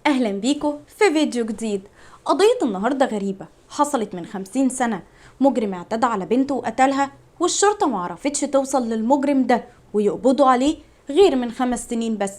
أهلا بيكم في فيديو جديد. قضية النهاردة غريبة، حصلت من 50 سنة. مجرم اعتدى على بنته وقتلها، والشرطة معرفتش توصل للمجرم ده ويقبضوا عليه غير من 5 سنين بس.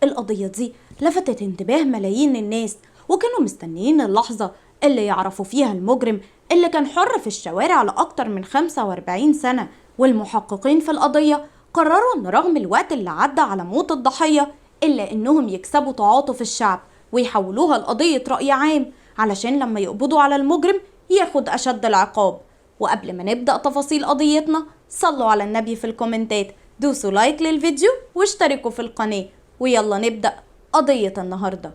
القضية دي لفتت انتباه ملايين الناس، وكانوا مستنيين اللحظة اللي يعرفوا فيها المجرم اللي كان حر في الشوارع لأكتر من 45 سنة. والمحققين في القضية قرروا ان رغم الوقت اللي عدى على موت الضحية إلا إنهم يكسبوا تعاطف الشعب ويحولوها لقضية رأي عام، علشان لما يقبضوا على المجرم ياخد أشد العقاب. وقبل ما نبدأ تفاصيل قضيتنا، صلوا على النبي في الكومنتات، دوسوا لايك للفيديو واشتركوا في القناة، ويلا نبدأ قضية النهاردة.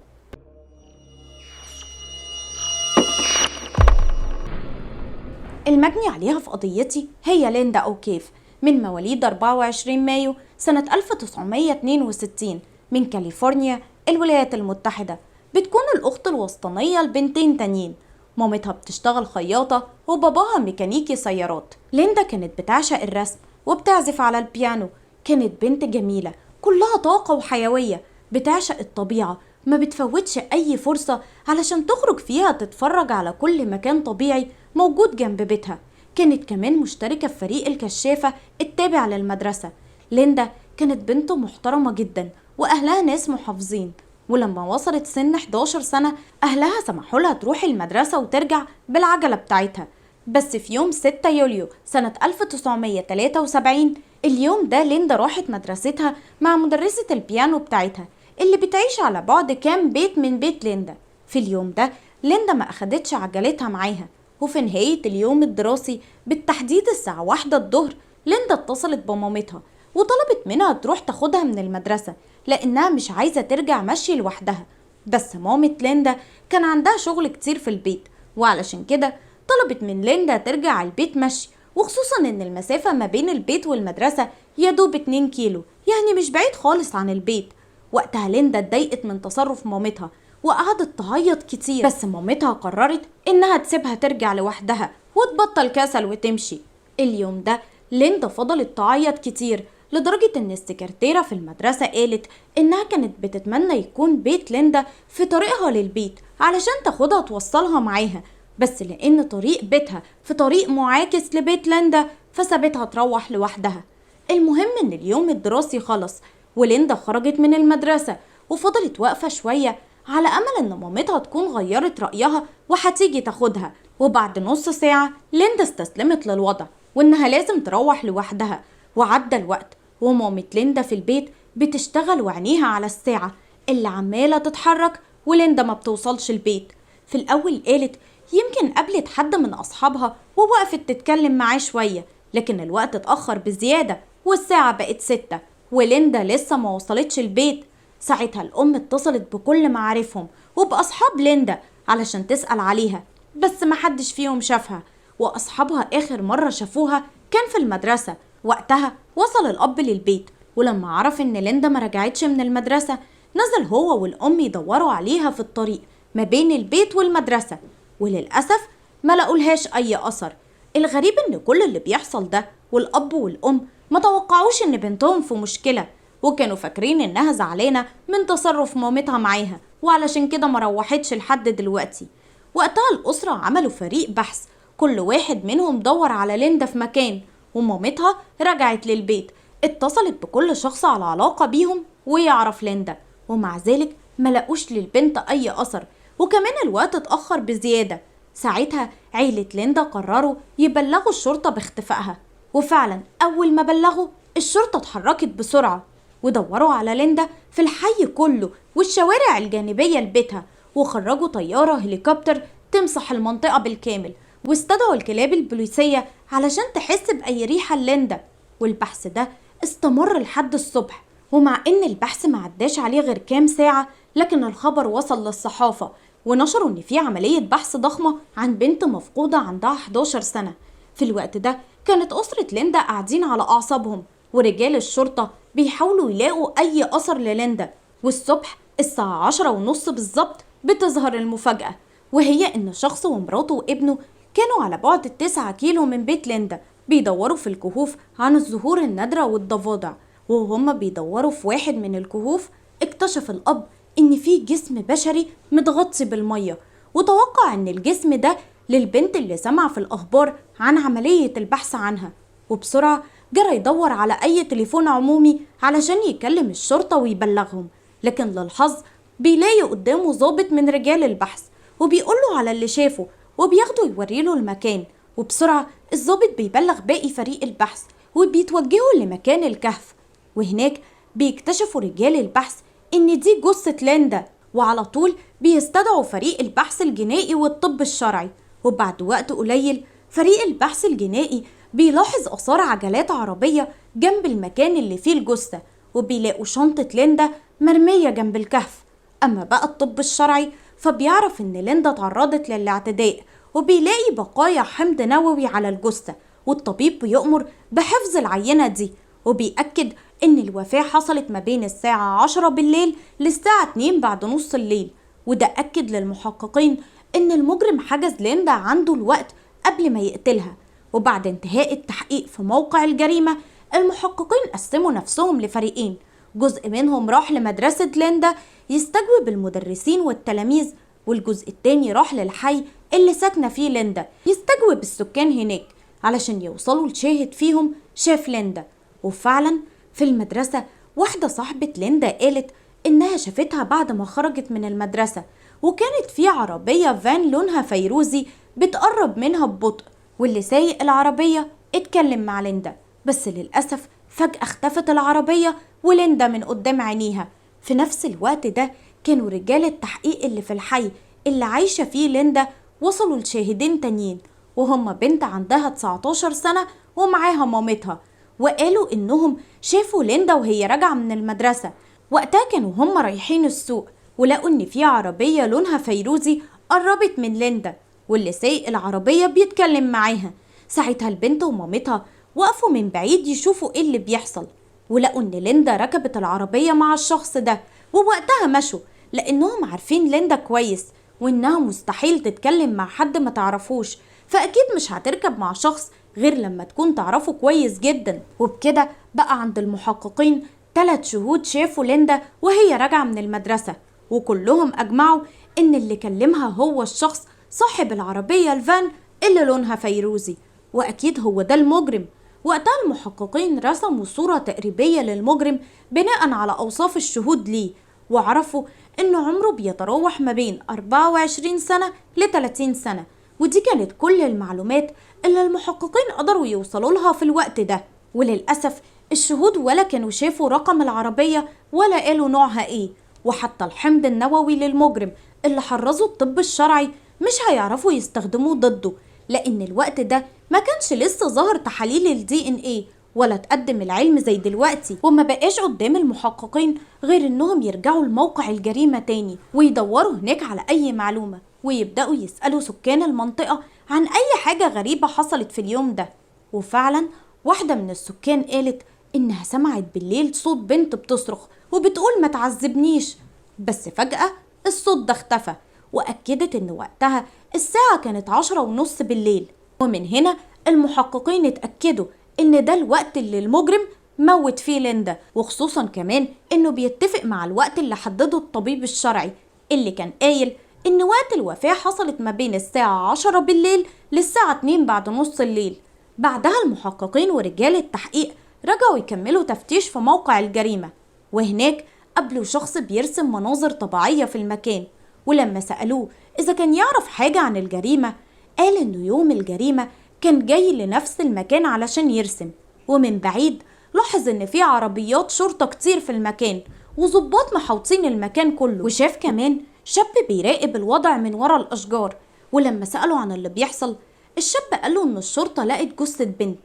المجني عليها في قضيتي هي ليندا أوكيف، من مواليد 24 مايو سنة 1962 من كاليفورنيا الولايات المتحدة. بتكون الأخت الوسطانية لبنتين تانيين. مامتها بتشتغل خياطة وباباها ميكانيكي سيارات. ليندا كانت بتعشق الرسم وبتعزف على البيانو. كانت بنت جميلة كلها طاقة وحيوية، بتعشق الطبيعة، ما بتفوتش أي فرصة علشان تخرج فيها تتفرج على كل مكان طبيعي موجود جنب بيتها. كانت كمان مشتركة في فريق الكشافة التابع للمدرسة. ليندا كانت بنت محترمة جدا وأهلها ناس محافظين، ولما وصلت سن 11 سنة أهلها سمحوا لها تروح المدرسة وترجع بالعجلة بتاعتها. بس في يوم 6 يوليو سنة 1973، اليوم ده ليندا راحت مدرستها مع مدرسة البيانو بتاعتها اللي بتعيش على بعد كام بيت من بيت ليندا. في اليوم ده ليندا ما أخدتش عجلتها معاها، وفي نهاية اليوم الدراسي بالتحديد الساعة 1 الظهر ليندا اتصلت بمامتها وطلبت منها تروح تاخدها من المدرسة لأنها مش عايزة ترجع مشي لوحدها. بس مامة ليندا كان عندها شغل كتير في البيت، وعلشان كده طلبت من ليندا ترجع البيت مشي، وخصوصا ان المسافة ما بين البيت والمدرسة يدوب 2 كيلو، يعني مش بعيد خالص عن البيت. وقتها ليندا اتضايقت من تصرف مامتها وقعدت تعيط كتير، بس مامتها قررت انها تسيبها ترجع لوحدها وتبطل كسل وتمشي. اليوم ده ليندا فضلت تعيط كتير لدرجة ان السكرتيرة في المدرسة قالت انها كانت بتتمنى يكون بيت ليندا في طريقها للبيت علشان تاخدها توصلها معاها، بس لان طريق بيتها في طريق معاكس لبيت ليندا فسابتها تروح لوحدها. المهم ان اليوم الدراسي خلص وليندا خرجت من المدرسة، وفضلت واقفة شوية على أمل إن مامتها تكون غيرت رأيها وهتيجي تاخدها. وبعد نص ساعة ليندا استسلمت للوضع وإنها لازم تروح لوحدها. وعدى الوقت ومامة ليندا في البيت بتشتغل وعينيها على الساعة اللي عمالة تتحرك وليندا ما بتوصلش البيت. في الأول قالت يمكن قابلت حد من أصحابها ووقفت تتكلم معاه شوية، لكن الوقت اتأخر بزيادة والساعة بقت 6 وليندا لسه ما وصلتش البيت. ساعتها الأم اتصلت بكل معارفهم وبأصحاب ليندا علشان تسأل عليها، بس محدش فيهم شافها، وأصحابها آخر مرة شافوها كان في المدرسة. وقتها وصل الأب للبيت، ولما عرف إن ليندا ما رجعتش من المدرسة نزل هو والأم يدوروا عليها في الطريق ما بين البيت والمدرسة، وللأسف ما لقولهاش أي أثر. الغريب إن كل اللي بيحصل ده والأب والأم ما توقعوش إن بنتهم في مشكلة، وكانوا فاكرين إنها زعلانة من تصرف مامتها معاها وعلشان كده ما روحتش لحد دلوقتي. وقتها الأسرة عملوا فريق بحث، كل واحد منهم دور على ليندا في مكان، ومامتها رجعت للبيت اتصلت بكل شخص على علاقة بيهم ويعرف ليندا، ومع ذلك ما لقوش للبنت أي أثر، وكمان الوقت اتأخر بزيادة. ساعتها عيلة ليندا قرروا يبلغوا الشرطة باختفائها، وفعلا أول ما بلغوا الشرطة اتحركت بسرعة ودوروا على ليندا في الحي كله والشوارع الجانبية لبيتها، وخرجوا طيارة هليكوبتر تمسح المنطقة بالكامل، واستدعوا الكلاب البوليسية علشان تحس بأي ريحة ليندا. والبحث ده استمر لحد الصبح، ومع ان البحث ما عداش عليه غير كام ساعة لكن الخبر وصل للصحافة ونشروا ان في عملية بحث ضخمة عن بنت مفقودة عندها 11 سنة. في الوقت ده كانت أسرة ليندا قاعدين على أعصابهم، ورجال الشرطة بيحاولوا يلاقوا أي أثر لليندا. والصبح الساعة 10:30 بالظبط بتظهر المفاجأة، وهي إن شخص ومراته وابنه كانوا على بعد 9 كيلو من بيت ليندا بيدوروا في الكهوف عن الزهور النادرة والضفادع. وهم بيدوروا في واحد من الكهوف اكتشف الأب إن في جسم بشري متغطي بالمية، وتوقع إن الجسم ده للبنت اللي سمع في الأخبار عن عملية البحث عنها، وبسرعة جرى يدور على أي تليفون عمومي علشان يكلم الشرطة ويبلغهم. لكن للحظ بيلاقي قدامه ضابط من رجال البحث وبيقوله على اللي شافه وبياخده يوريله المكان. وبسرعة الضابط بيبلغ باقي فريق البحث وبيتوجهوا لمكان الكهف، وهناك بيكتشفوا رجال البحث إن دي جثة ليندا، وعلى طول بيستدعوا فريق البحث الجنائي والطب الشرعي. وبعد وقت قليل فريق البحث الجنائي بيلاحظ آثار عجلات عربية جنب المكان اللي فيه الجثة، وبيلاقوا شنطة ليندا مرمية جنب الكهف. أما بقى الطب الشرعي فبيعرف إن ليندا تعرضت للاعتداء، وبيلاقي بقايا حمض نووي على الجثة، والطبيب بيؤمر بحفظ العينة دي، وبيأكد إن الوفاة حصلت ما بين الساعة 10 بالليل للساعة 2 بعد نص الليل. وده أكد للمحققين إن المجرم حجز ليندا عنده الوقت قبل ما يقتلها. وبعد انتهاء التحقيق في موقع الجريمة المحققين قسموا نفسهم لفريقين، جزء منهم راح لمدرسة ليندا يستجوب المدرسين والتلاميذ، والجزء التاني راح للحي اللي ساكنة فيه ليندا يستجوب السكان هناك علشان يوصلوا لشاهد فيهم شاف ليندا. وفعلا في المدرسة واحدة صاحبة ليندا قالت إنها شافتها بعد ما خرجت من المدرسة، وكانت في عربية فان لونها فيروزي بتقرب منها ببطء، واللي سايق العربية اتكلم مع ليندا، بس للأسف فجأة اختفت العربية وليندا من قدام عينيها. في نفس الوقت ده كانوا رجال التحقيق اللي في الحي اللي عايشة فيه ليندا وصلوا لشاهدين تانيين، وهم بنت عندها 19 سنة ومعاها مامتها، وقالوا إنهم شافوا ليندا وهي راجعة من المدرسة. وقتها كانوا هم رايحين السوق ولقوا إن في عربية لونها فيروزي قربت من ليندا، واللي سايق العربية بيتكلم معاها. ساعتها البنت ومامتها وقفوا من بعيد يشوفوا إيه اللي بيحصل، ولقوا إن ليندا ركبت العربية مع الشخص ده، ووقتها مشوا لأنهم عارفين ليندا كويس وإنها مستحيل تتكلم مع حد ما تعرفوش، فأكيد مش هتركب مع شخص غير لما تكون تعرفه كويس جدا. وبكده بقى عند المحققين 3 شهود شافوا ليندا وهي راجعة من المدرسة، وكلهم أجمعوا إن اللي كلمها هو الشخص صاحب العربية الفان اللي لونها فيروزي، وأكيد هو ده المجرم. وقتها المحققين رسموا صورة تقريبية للمجرم بناء على أوصاف الشهود ليه، وعرفوا إن عمره بيتراوح ما بين 24 سنة ل 30 سنة، ودي كانت كل المعلومات اللي المحققين قدروا يوصلوا لها في الوقت ده. وللأسف الشهود ولا كانوا شافوا رقم العربية ولا قالوا نوعها ايه، وحتى الحمض النووي للمجرم اللي حرزه الطب الشرعي مش هيعرفوا يستخدموه ضده، لأن الوقت ده ما كانش لسه ظهر تحاليل الدي ان ايه ولا تقدم العلم زي دلوقتي. وما بقاش قدام المحققين غير انهم يرجعوا لموقع الجريمة تاني ويدوروا هناك على اي معلومة، ويبدأوا يسألوا سكان المنطقة عن اي حاجة غريبة حصلت في اليوم ده. وفعلا واحدة من السكان قالت انها سمعت بالليل صوت بنت بتصرخ وبتقول ما تعذبنيش، بس فجأة الصوت ده اختفى، وأكدت ان وقتها الساعة كانت 10:30 بالليل. ومن هنا المحققين اتأكدوا ان ده الوقت اللي المجرم موت فيه ليندا، وخصوصا كمان انه بيتفق مع الوقت اللي حدده الطبيب الشرعي اللي كان قايل ان وقت الوفاة حصلت ما بين الساعة 10 بالليل للساعة 2 بعد نص الليل. بعدها المحققين ورجال التحقيق رجعوا يكملوا تفتيش في موقع الجريمة، وهناك قابلوا شخص بيرسم مناظر طبيعية في المكان، ولما سألوه إذا كان يعرف حاجة عن الجريمة قال إنه يوم الجريمة كان جاي لنفس المكان علشان يرسم، ومن بعيد لاحظ إن في عربيات شرطة كتير في المكان وظباط محوطين المكان كله، وشاف كمان شاب بيراقب الوضع من ورا الأشجار. ولما سألوا عن اللي بيحصل الشاب قاله إن الشرطة لقت جثة بنت.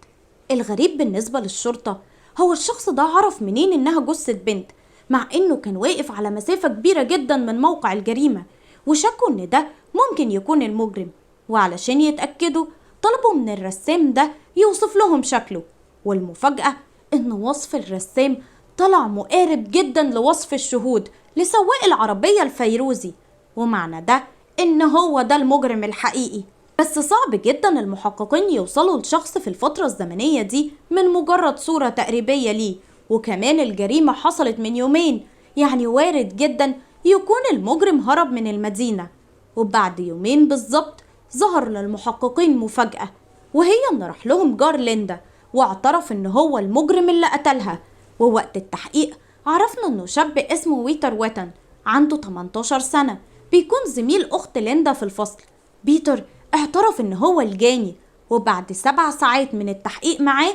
الغريب بالنسبة للشرطة هو الشخص ده عرف منين إنها جثة بنت، مع إنه كان واقف على مسافة كبيرة جدا من موقع الجريمة، وشكوا إن ده ممكن يكون المجرم. وعلشان يتأكدوا طلبوا من الرسام ده يوصف لهم شكله، والمفاجأة إن وصف الرسام طلع مقارب جدا لوصف الشهود لسواق العربية الفيروزي، ومعنى ده إن هو ده المجرم الحقيقي. بس صعب جدا المحققين يوصلوا لشخص في الفترة الزمنية دي من مجرد صورة تقريبية ليه، وكمان الجريمة حصلت من يومين، يعني وارد جدا يكون المجرم هرب من المدينة. وبعد يومين بالظبط ظهر للمحققين مفاجأة، وهي إن راح لهم جار ليندا واعترف إن هو المجرم اللي قتلها. ووقت التحقيق عرفنا إنه شاب اسمه ويتر ويتن، عنده 18 سنة، بيكون زميل أخت ليندا في الفصل. بيتر اعترف إن هو الجاني، وبعد 7 ساعات من التحقيق معاه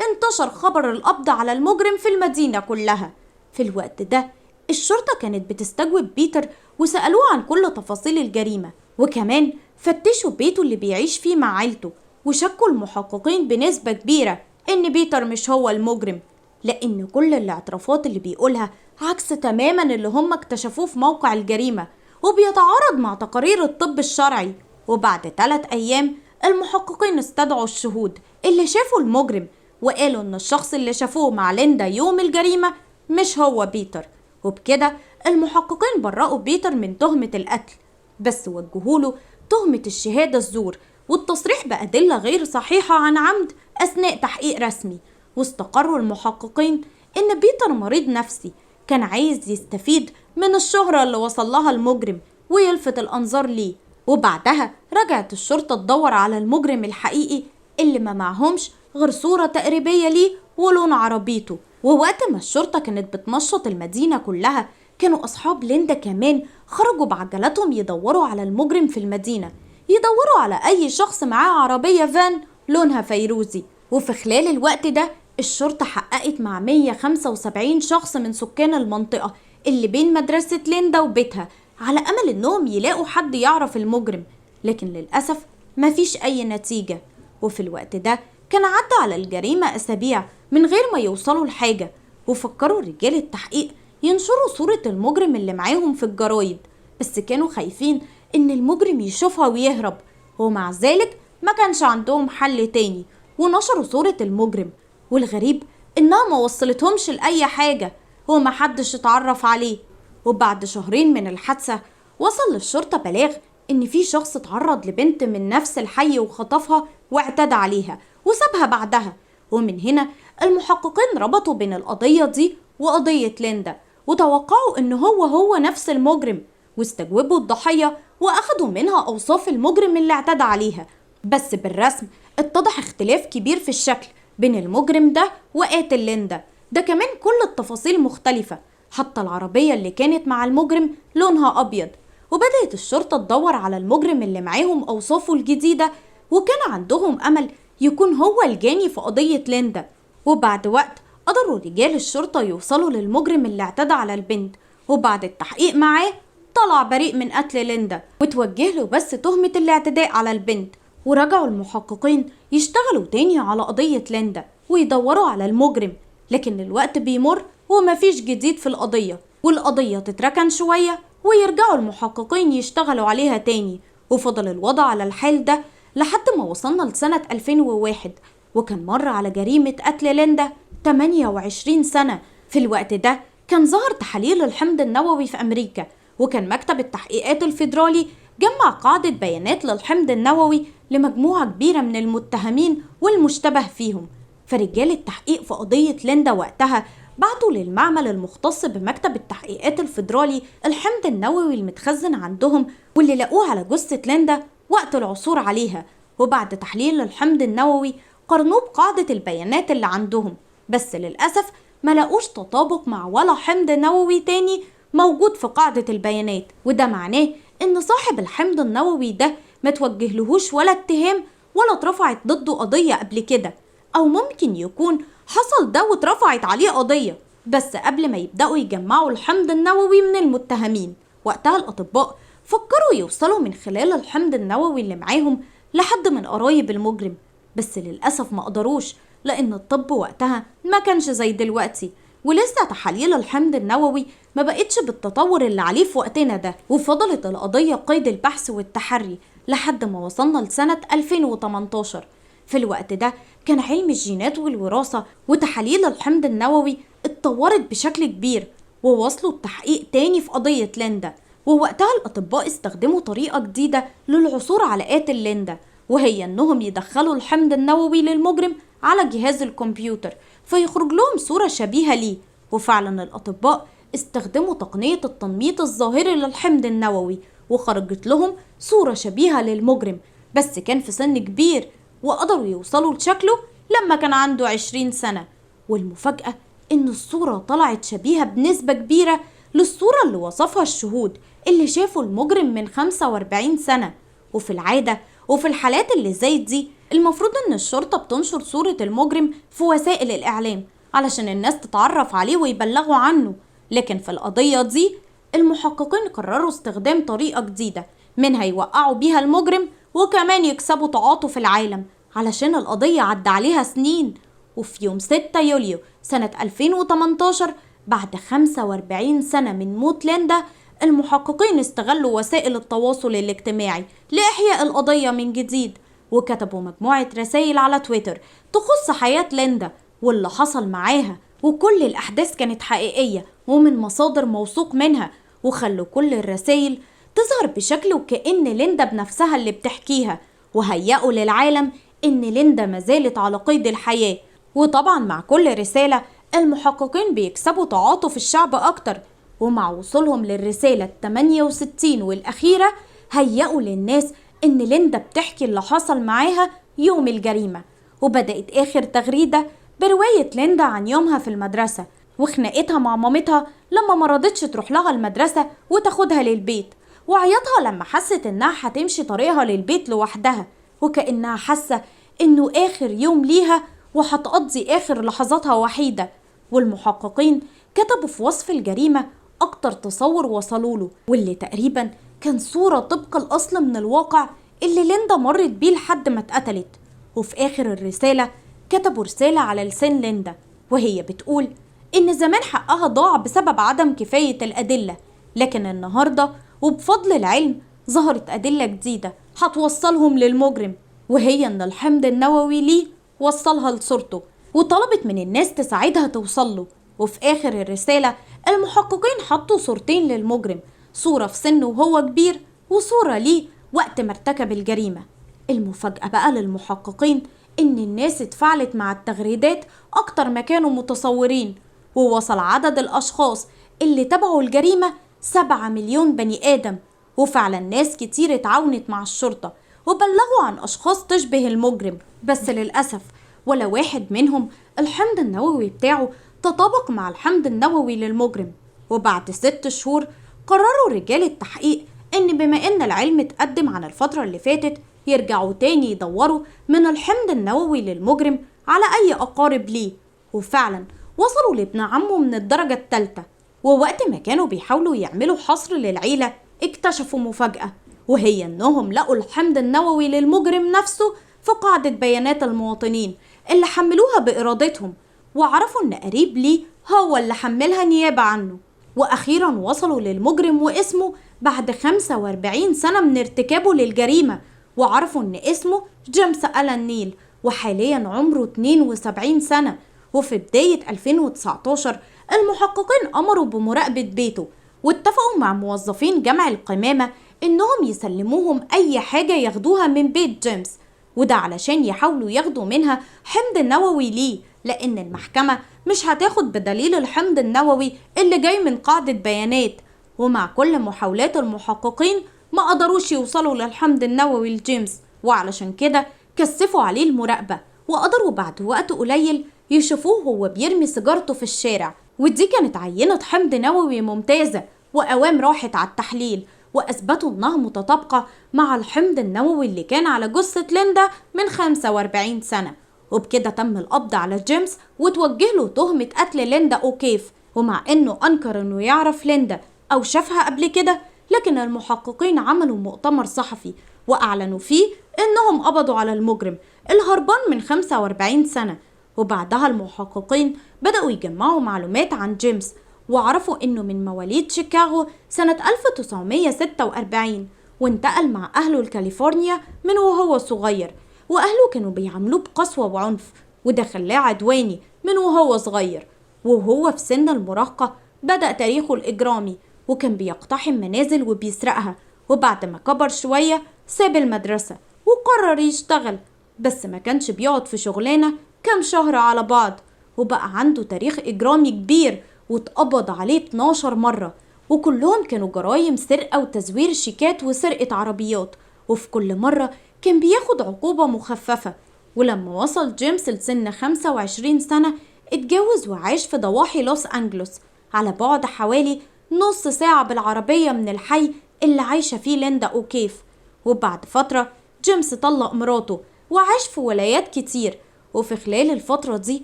انتشر خبر القبض على المجرم في المدينة كلها. في الوقت ده الشرطة كانت بتستجوب بيتر وسألوه عن كل تفاصيل الجريمة، وكمان فتشوا بيته اللي بيعيش فيه مع عيلته، وشكوا المحققين بنسبة كبيرة إن بيتر مش هو المجرم، لأن كل الاعترافات اللي بيقولها عكس تماما اللي هم اكتشفوه في موقع الجريمة، وبيتعارض مع تقارير الطب الشرعي. وبعد 3 أيام المحققين استدعوا الشهود اللي شافوا المجرم، وقالوا إن الشخص اللي شافوه مع ليندا يوم الجريمة مش هو بيتر. وبكده المحققين برأوا بيتر من تهمة القتل، بس وجهوله تهمة الشهادة الزور والتصريح بأدلة غير صحيحة عن عمد أثناء تحقيق رسمي. واستقروا المحققين إن بيتر مريض نفسي كان عايز يستفيد من الشهرة اللي وصل لها المجرم ويلفت الأنظار ليه. وبعدها رجعت الشرطة تدور على المجرم الحقيقي اللي ما معهمش غير صورة تقريبية ليه ولون عربيته. ووقت ما الشرطة كانت بتنشط المدينة كلها، كانوا أصحاب ليندا كمان خرجوا بعجلاتهم يدوروا على المجرم في المدينة، يدوروا على أي شخص معاه عربية فان لونها فيروزي. وفي خلال الوقت ده الشرطة حققت مع 175 شخص من سكان المنطقة اللي بين مدرسة ليندا وبيتها، على أمل إنهم يلاقوا حد يعرف المجرم، لكن للأسف مفيش أي نتيجة. وفي الوقت ده كان عدى على الجريمة أسابيع من غير ما يوصلوا لحاجة، وفكروا رجال التحقيق ينشروا صورة المجرم اللي معاهم في الجرايد، بس كانوا خايفين إن المجرم يشوفها ويهرب، ومع ذلك ما كانش عندهم حل تاني ونشروا صورة المجرم. والغريب إنها ما وصلتهمش لأي حاجة ومحدش اتعرف عليه. وبعد شهرين من الحادثة وصل للشرطة بلاغ إن في شخص اتعرض لبنت من نفس الحي وخطفها واعتدى عليها وسابها بعدها. ومن هنا المحققين ربطوا بين القضية دي وقضية ليندا، وتوقعوا إن هو نفس المجرم، واستجوبوا الضحية وأخدوا منها أوصاف المجرم اللي اعتدى عليها. بس بالرسم اتضح اختلاف كبير في الشكل بين المجرم ده وقاتل ليندا، ده كمان كل التفاصيل مختلفة، حتى العربية اللي كانت مع المجرم لونها أبيض. وبدأت الشرطة تدور على المجرم اللي معاهم أوصافه الجديدة، وكان عندهم أمل يكون هو الجاني في قضية ليندا. وبعد وقت قدروا رجال الشرطة يوصلوا للمجرم اللي اعتدى على البنت، وبعد التحقيق معاه طلع بريء من قتل ليندا وتوجه له بس تهمة الاعتداء على البنت. ورجعوا المحققين يشتغلوا تاني على قضية ليندا ويدوروا على المجرم، لكن الوقت بيمر ومفيش جديد في القضية، والقضية تتركن شوية ويرجعوا المحققين يشتغلوا عليها تاني. وفضل الوضع على الحال ده لحد ما وصلنا لسنة 2001، وكان مر على جريمة قتل ليندا 28 سنة. في الوقت ده كان ظهر تحاليل الحمض النووي في أمريكا، وكان مكتب التحقيقات الفيدرالي جمع قاعدة بيانات للحمض النووي لمجموعة كبيرة من المتهمين والمشتبه فيهم. فرجال التحقيق في قضية ليندا وقتها بعتوا للمعمل المختص بمكتب التحقيقات الفيدرالي الحمض النووي المتخزن عندهم واللي لقوه على جثة ليندا وقت العثور عليها. وبعد تحليل الحمض النووي قارنوه بقاعدة البيانات اللي عندهم، بس للأسف ما لقوش تطابق مع ولا حمض نووي تاني موجود في قاعدة البيانات. وده معناه إن صاحب الحمض النووي ده ما توجهلهوش ولا اتهام ولا اترفعت ضده قضية قبل كده، أو ممكن يكون حصل ده واترفعت عليه قضية بس قبل ما يبدأوا يجمعوا الحمض النووي من المتهمين. وقتها الأطباء فكروا يوصلوا من خلال الحمض النووي اللي معاهم لحد من قرايب المجرم، بس للأسف ما قدروش، لأن الطب وقتها ما كانش زي دلوقتي، ولسه تحاليل الحمض النووي ما بقتش بالتطور اللي عليه في وقتنا ده. وفضلت القضية قيد البحث والتحري لحد ما وصلنا لسنة 2018. في الوقت ده كان علم الجينات والوراثة وتحاليل الحمض النووي اتطورت بشكل كبير، ووصلوا التحقيق تاني في قضية ليندا. ووقتها الأطباء استخدموا طريقة جديدة للعثور على قاتل ليندا، وهي انهم يدخلوا الحمض النووي للمجرم على جهاز الكمبيوتر فيخرج لهم صورة شبيهة ليه. وفعلا الأطباء استخدموا تقنية التنميط الظاهري للحمض النووي، وخرجت لهم صورة شبيهة للمجرم، بس كان في سن كبير، وقدروا يوصلوا لشكله لما كان عنده 20 سنة. والمفاجأة إن الصورة طلعت شبيهة بنسبة كبيرة للصورة اللي وصفها الشهود اللي شافوا المجرم من 45 سنة. وفي العادة وفي الحالات اللي زي دي المفروض إن الشرطة بتنشر صورة المجرم في وسائل الإعلام علشان الناس تتعرف عليه ويبلغوا عنه، لكن في القضية دي المحققين قرروا استخدام طريقة جديدة منها يوقعوا بيها المجرم وكمان يكسبوا تعاطف العالم، علشان القضية عدى عليها سنين. وفي يوم 6 يوليو سنة 2018 بعد 45 سنة من موت ليندا، المحققين استغلوا وسائل التواصل الاجتماعي لإحياء القضية من جديد، وكتبوا مجموعة رسائل على تويتر تخص حياة ليندا واللي حصل معاها، وكل الأحداث كانت حقيقية ومن مصادر موثوق منها، وخلوا كل الرسائل تظهر بشكل وكأن ليندا بنفسها اللي بتحكيها، وهيئوا للعالم إن ليندا مازالت على قيد الحياة. وطبعا مع كل رسالة المحققين بيكسبوا تعاطف الشعب أكتر، ومع وصولهم للرسالة 68 والأخيرة هيئوا للناس إن ليندا بتحكي اللي حصل معاها يوم الجريمة. وبدأت آخر تغريدة برواية ليندا عن يومها في المدرسة وخناقتها مع مامتها لما مرضتش تروح لها المدرسة وتاخدها للبيت، وعيطها لما حست إنها هتمشي طريقها للبيت لوحدها، وكأنها حاسة إنه آخر يوم ليها وهتقضي آخر لحظاتها وحيدة. والمحققين كتبوا في وصف الجريمة أكتر تصور وصلوله، واللي تقريبا كان صورة طبق الأصل من الواقع اللي ليندا مرت بيه لحد ما اتقتلت. وفي آخر الرسالة كتبوا رسالة على لسان ليندا وهي بتقول إن زمان حقها ضاع بسبب عدم كفاية الأدلة، لكن النهاردة وبفضل العلم ظهرت أدلة جديدة هتوصلهم للمجرم، وهي إن الحمض النووي ليه وصلها لصورته، وطلبت من الناس تساعدها توصله. وفي آخر الرسالة المحققين حطوا صورتين للمجرم، صورة في سنه وهو كبير وصورة ليه وقت ما ارتكب الجريمة. المفاجأة بقى للمحققين إن الناس اتفاعلت مع التغريدات أكتر ما كانوا متصورين، ووصل عدد الأشخاص اللي تبعوا الجريمة 7 مليون بني آدم. وفعلا ناس كتير اتعاونت مع الشرطة وبلغوا عن أشخاص تشبه المجرم، بس للأسف ولا واحد منهم الحمض النووي بتاعه تطابق مع الحمض النووي للمجرم. وبعد 6 شهور قرروا رجال التحقيق إن بما إن العلم اتقدم عن الفترة اللي فاتت يرجعوا تاني يدوروا من الحمض النووي للمجرم على أي أقارب ليه، وفعلا وصلوا لابن عمه من الدرجة الثالثة. ووقت ما كانوا بيحاولوا يعملوا حصر للعيلة اكتشفوا مفاجأة، وهي إنهم لقوا الحمض النووي للمجرم نفسه في قاعدة بيانات المواطنين اللي حملوها بإرادتهم، وعرفوا إن قريب ليه هو اللي حملها نيابة عنه. وأخيرا وصلوا للمجرم واسمه بعد 45 سنة من ارتكابه للجريمة، وعرفوا إن اسمه جيمس ألان نيل، وحاليا عمره 72 سنة. وفي بداية 2019 المحققين أمروا بمراقبة بيته، واتفقوا مع موظفين جمع القمامة إنهم يسلموهم أي حاجة ياخدوها من بيت جيمس، وده علشان يحاولوا ياخدوا منها حمض نووي ليه، لأن المحكمة مش هتاخد بدليل الحمض النووي اللي جاي من قاعدة بيانات. ومع كل محاولات المحققين ما قدروش يوصلوا للحمض النووي لجيمس، وعلشان كده كثفوا عليه المراقبة، وقدروا بعد وقت قليل يشوفوه هو بيرمي سيجارته في الشارع، ودي كانت عينة حمض نووي ممتازة، وأوام راحت على التحليل وأثبتوا إنها متطابقة مع الحمض النووي اللي كان على جثة ليندا من 45 سنة. وبكده تم القبض على جيمس وتوجه له تهمة قتل ليندا أوكيف، ومع إنه أنكر إنه يعرف ليندا أو شافها قبل كده، لكن المحققين عملوا مؤتمر صحفي وأعلنوا فيه إنهم قبضوا على المجرم الهربان من 45 سنة. وبعدها المحققين بدأوا يجمعوا معلومات عن جيمس، وعرفوا إنه من مواليد شيكاغو سنة 1946، وانتقل مع أهله لكاليفورنيا من وهو صغير، وأهله كانوا بيعاملوه بقسوة وعنف، وده خلاه عدواني من وهو صغير. وهو في سن المراهقة بدأ تاريخه الإجرامي، وكان بيقتحم منازل وبيسرقها، وبعد ما كبر شوية ساب المدرسة وقرر يشتغل، بس ما كانش بيقعد في شغلانة كام شهر على بعض، وبقى عنده تاريخ إجرامي كبير واتقبض عليه 12 مرة، وكلهم كانوا جرايم سرقة وتزوير شيكات وسرقة عربيات، وفي كل مرة كان بياخد عقوبة مخففة. ولما وصل جيمس لسن 25 سنة اتجوز وعاش في ضواحي لوس أنجلوس، على بعد حوالي نص ساعة بالعربية من الحي اللي عايشة فيه ليندا أوكيف. وبعد فترة جيمس طلق مراته وعاش في ولايات كتير، وفي خلال الفترة دي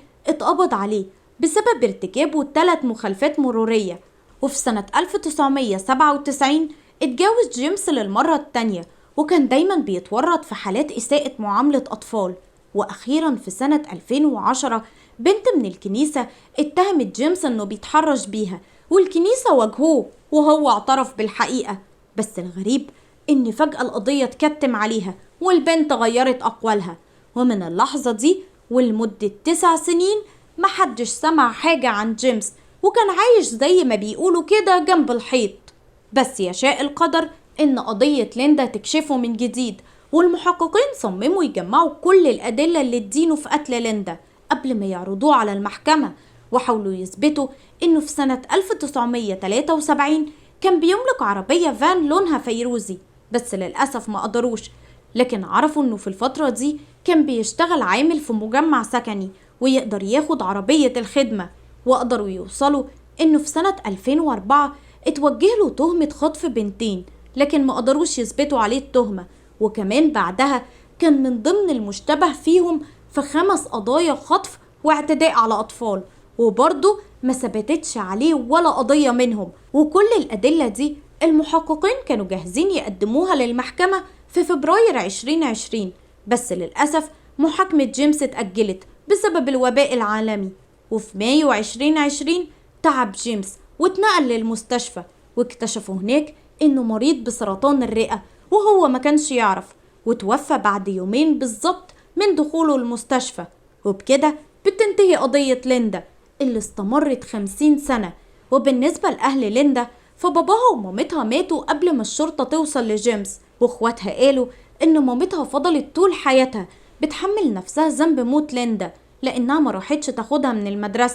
اتقبض عليه بسبب ارتكابه 3 مخالفات مرورية. وفي سنة 1997 اتجوز جيمس للمرة التانية، وكان دايما بيتورط في حالات إساءة معاملة أطفال. وأخيرا في سنة 2010 بنت من الكنيسة اتهمت جيمس انه بيتحرش بيها، والكنيسة واجهوه وهو اعترف بالحقيقة. بس الغريب ان فجأة القضية اتكتم عليها والبنت غيرت أقوالها، ومن اللحظة دي ولمدة 9 سنين محدش سمع حاجة عن جيمس، وكان عايش زي ما بيقولوا كده جنب الحيط. بس يشاء القدر إن قضية ليندا تكشفه من جديد، والمحققين صمموا يجمعوا كل الأدلة اللي تدينه في قتل ليندا قبل ما يعرضوه على المحكمة، وحاولوا يثبتوا إنه في سنة 1973 كان بيملك عربية فان لونها فيروزي، بس للأسف ما قدروش. لكن عرفوا إنه في الفترة دي كان بيشتغل عامل في مجمع سكني ويقدر ياخد عربية الخدمة، وقدروا يوصلوا إنه في سنة 2004 اتوجه له تهمة خطف بنتين، لكن ما قدروش يثبتوا عليه التهمة. وكمان بعدها كان من ضمن المشتبه فيهم في 5 قضايا خطف واعتداء على أطفال، وبرضه ما ثبتتش عليه ولا قضية منهم. وكل الأدلة دي المحققين كانوا جاهزين يقدموها للمحكمة في فبراير 2020، بس للأسف محاكمة جيمس اتأجلت بسبب الوباء العالمي. وفي مايو 2020 تعب جيمس واتنقل للمستشفى، واكتشفوا هناك انه مريض بسرطان الرئة وهو ما كانش يعرف، وتوفى بعد يومين بالظبط من دخوله المستشفى. وبكده بتنتهي قضية ليندا اللي استمرت 50 سنة. وبالنسبة لأهل ليندا فباباها ومامتها ماتوا قبل ما الشرطة توصل لجيمس، واخواتها قالوا ان مامتها فضلت طول حياتها بتحمل نفسها ذنب موت ليندا لانها ما راحتش تاخدها من المدرسة.